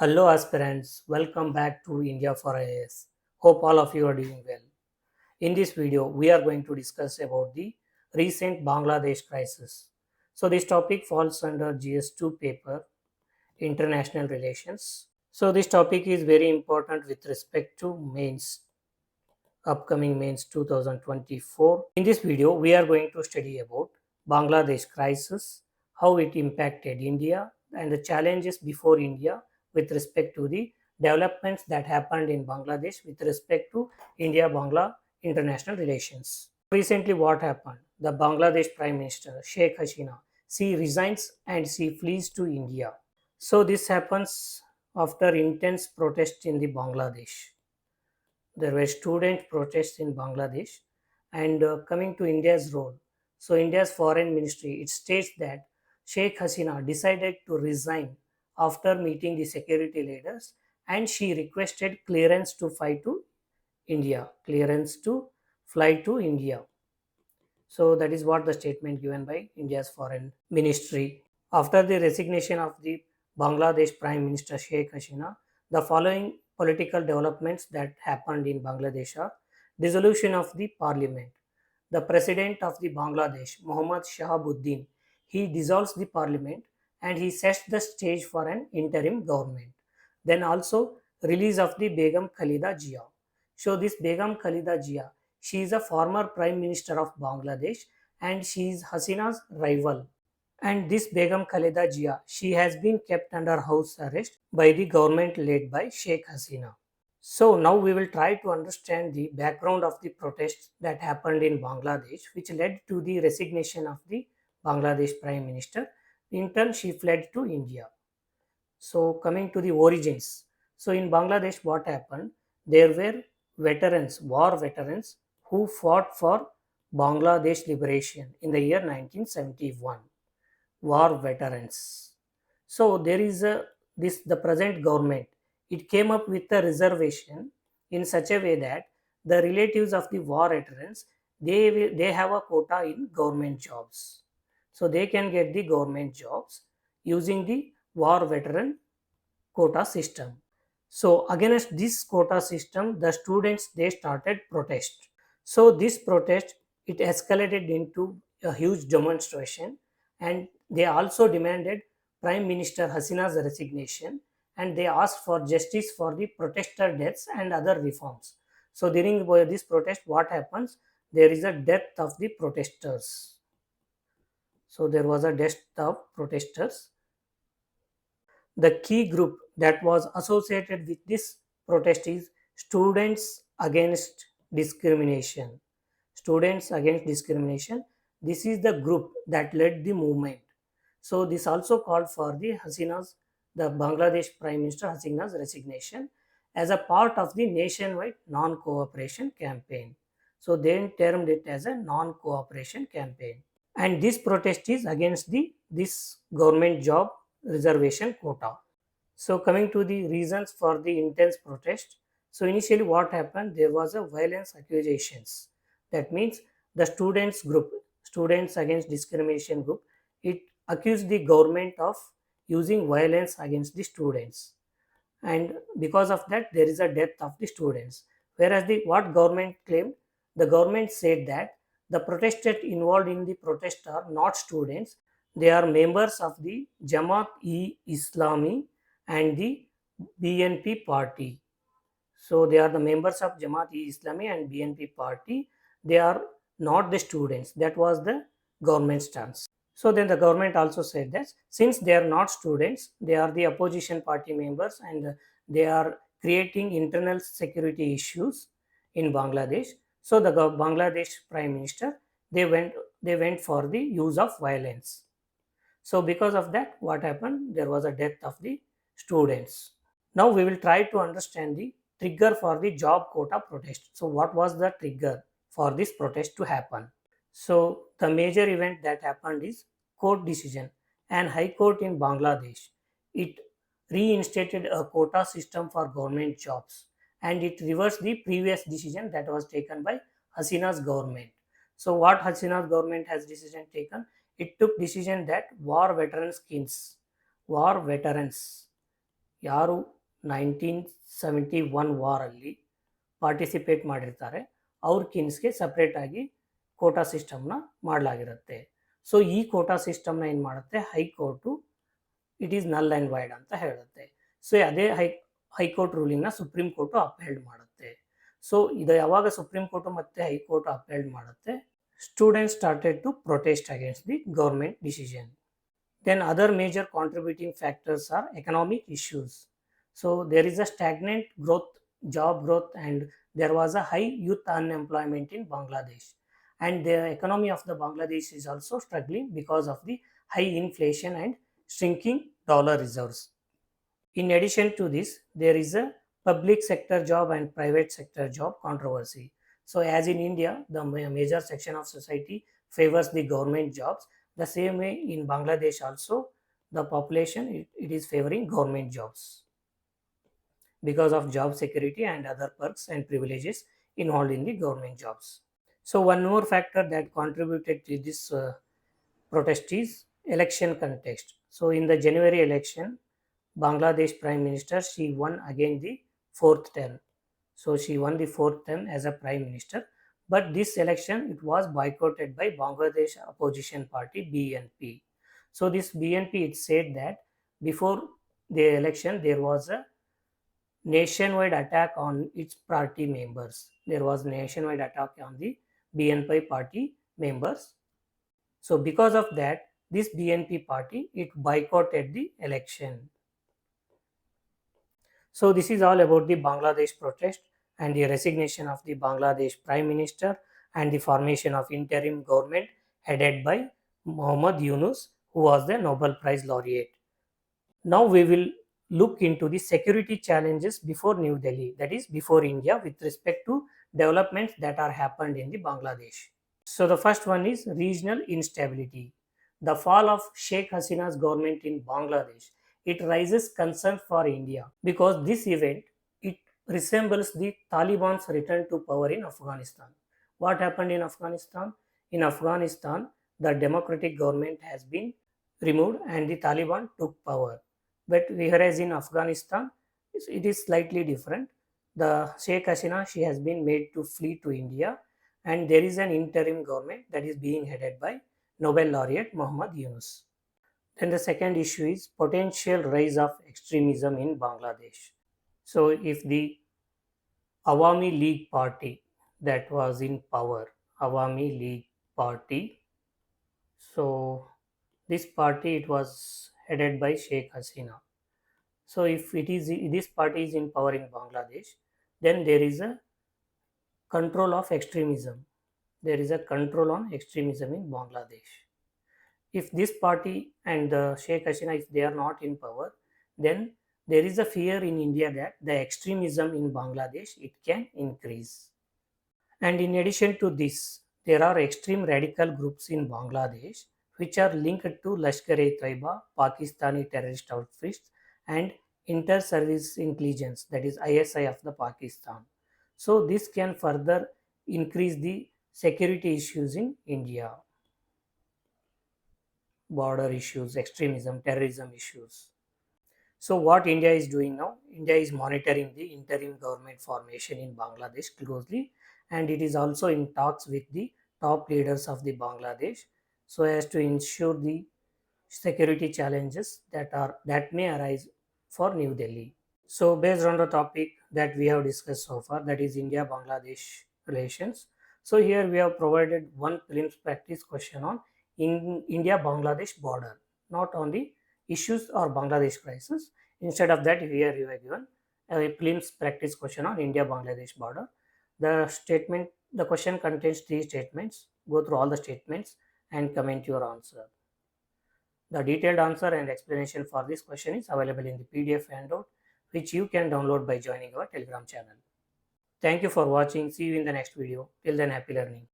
Hello aspirants, welcome back to India for IAS. Hope all of you are doing well. In this video, we are going to discuss about the recent Bangladesh crisis. So this topic falls under GS2 paper, International Relations. So this topic is very important with respect to mains, upcoming mains 2024. In this video, we are going to study about Bangladesh crisis, how it impacted India and the challenges before India with respect to the developments that happened in Bangladesh with respect to India-Bangla international relations. Recently, what happened? The Bangladesh Prime Minister Sheikh Hasina, she resigns and she flees to India. So this happens after intense protest in the Bangladesh. There were student protests in Bangladesh. And coming to India's role, so India's foreign ministry, it states that Sheikh Hasina decided to resign after meeting the security leaders, and she requested clearance to fly to India. Clearance to fly to India. So that is what the statement given by India's foreign ministry. After the resignation of the Bangladesh Prime Minister Sheikh Hasina, the following political developments that happened in Bangladesh are dissolution of the parliament. The president of the Bangladesh, Muhammad Shahabuddin, he dissolves the parliament and he sets the stage for an interim government. Then also release of the Begum Khalida Jia. So this Begum Khalida Jia, she is a former prime minister of Bangladesh and she is Hasina's rival. And this Begum Khaleda Jia, she has been kept under house arrest by the government led by Sheikh Hasina. So now we will try to understand the background of the protests that happened in Bangladesh, which led to the resignation of the Bangladesh Prime Minister. In turn, she fled to India. So coming to the origins. So in Bangladesh, what happened? There were veterans, war veterans, who fought for Bangladesh liberation in the year 1971. War veterans. So there is a this the present government. It came up with a reservation in such a way that the relatives of the war veterans they have a quota in government jobs. So they can get the government jobs using the war veteran quota system. So against this quota system, the students they started protest. So this protest it escalated into a huge demonstration, and they also demanded Prime Minister Hasina's resignation, and they asked for justice for the protester deaths and other reforms. So during this protest, what happens? There is a death of the protesters. So there was a death of protesters. The key group that was associated with this protest is Students Against Discrimination. Students Against Discrimination. This is the group that led the movement. So this also called for the Bangladesh Prime Minister Hasina's resignation as a part of the nationwide non-cooperation campaign. So they termed it as a non-cooperation campaign. And this protest is against this government job reservation quota. So coming to the reasons for the intense protest. So initially what happened? There was a violence accusations. That means the students group, Students Against Discrimination group, it accused the government of using violence against the students. And because of that, there is a death of the students. Whereas the what government claimed, the government said that the protesters involved in the protest are not students, they are members of the Jamaat-e-Islami and the BNP party. So they are the members of Jamaat-e-Islami and BNP party. They are not the students. That was the government stance. So then the government also said that since they are not students, they are the opposition party members and they are creating internal security issues in Bangladesh. So the Bangladesh Prime Minister they went for the use of violence. So because of that, what happened? There was a death of the students. Now we will try to understand the trigger for the job quota protest. So what was the trigger for this protest to happen? So the major event that happened is court decision. And High Court in Bangladesh, it reinstated a quota system for government jobs and it reversed the previous decision that was taken by Hasina's government. So what Hasina's government has decision taken? It took decision that war veterans, ಯಾರು 1971 ವಾರಲ್ಲಿ participate ಮಾಡಿರ್ತಾರೆ ಅವ್ರ ಕಿನ್ಸ್ಗೆ ಸಪ್ರೇಟಾಗಿ ಕೋಟಾ ಸಿಸ್ಟಮ್ನ ಮಾಡಲಾಗಿರುತ್ತೆ. So ಈ ಕೋಟಾ ಸಿಸ್ಟಮ್ನ ಏನು ಮಾಡುತ್ತೆ high court it is null and void ಅಂತ ಹೇಳುತ್ತೆ. ಸೊ ಅದೇ ಹೈಕೋರ್ಟ್ ರೂಲಿಂಗ್ನ ಸುಪ್ರೀಂ ಕೋರ್ಟು ಅಪ್ಹೆಲ್ಡ್ ಮಾಡುತ್ತೆ. ಸೊ ಇದು ಯಾವಾಗ ಸುಪ್ರೀಂ ಕೋರ್ಟು ಮತ್ತು ಹೈಕೋರ್ಟ್ ಅಪ್ಹೆಲ್ಡ್ ಮಾಡುತ್ತೆ, students started to protest against the government decision. Then other major contributing factors are economic issues. So there is a stagnant growth, job growth, and there was a high youth unemployment in Bangladesh. And the economy of the Bangladesh is also struggling because of the high inflation and shrinking dollar reserves. In addition to this, there is a public sector job and private sector job controversy. So as in India, the major section of society favors the government jobs. The same way in Bangladesh also, the population it is favoring government jobs because of job security and other perks and privileges involved in the government jobs. So one more factor that contributed to this protest is election context. So in the January election, Bangladesh Prime Minister, she won again the fourth term. So she won the fourth term as a Prime Minister. But this election, it was boycotted by Bangladesh opposition party BNP. So this BNP, it said that before the election, there was a nationwide attack on its party members. There was nationwide attack on the BNP party members. So because of that, this BNP party, it boycotted the election. So this is all about the Bangladesh protest and the resignation of the Bangladesh Prime Minister and the formation of interim government headed by Muhammad Yunus, who was the Nobel Prize laureate. Now we will look into the security challenges before New Delhi, that is before India, with respect to developments that are happened in the Bangladesh. So the first one is regional instability. The fall of Sheikh Hasina's government in Bangladesh, it raises concern for India because this event, it resembles the Taliban's return to power in Afghanistan. What happened in Afghanistan? In Afghanistan, the democratic government has been removed and the Taliban took power. But whereas in Afghanistan, it is slightly different. The Sheikh Hasina, she has been made to flee to India, and there is an interim government that is being headed by Nobel laureate Muhammad Yunus. Then the second issue is potential rise of extremism in Bangladesh. So if the Awami League party that was in power, Awami League party, so this party, it was headed by Sheikh Hasina. So if it is this party is in power in Bangladesh, then there is a control of extremism. There is a control on extremism in Bangladesh. If this party and the Sheikh Hasina, if they are not in power, then there is a fear in India that the extremism in Bangladesh, it can increase. And in addition to this, there are extreme radical groups in Bangladesh which are linked to Lashkar-e-Taiba, Pakistani terrorist outfits, and inter-service intelligence, that is ISI of the Pakistan. So this can further increase the security issues in India. Border issues, extremism, terrorism issues. So what India is doing now? India is monitoring the interim government formation in Bangladesh closely, and it is also in talks with the top leaders of the Bangladesh so as to ensure the security challenges that may arise for New Delhi. So based on the topic that we have discussed so far, that is India-Bangladesh relations. So here we have provided one prelims practice question on in India-Bangladesh border, not on the issues or Bangladesh crisis. Instead of that, here you are given a prelims practice question on India-Bangladesh border. The question contains 3 statements. Go through all the statements and comment your answer. The detailed answer and explanation for this question is available in the PDF handout, which you can download by joining our Telegram channel. Thank you for watching. See you in the next video. Till then, happy learning.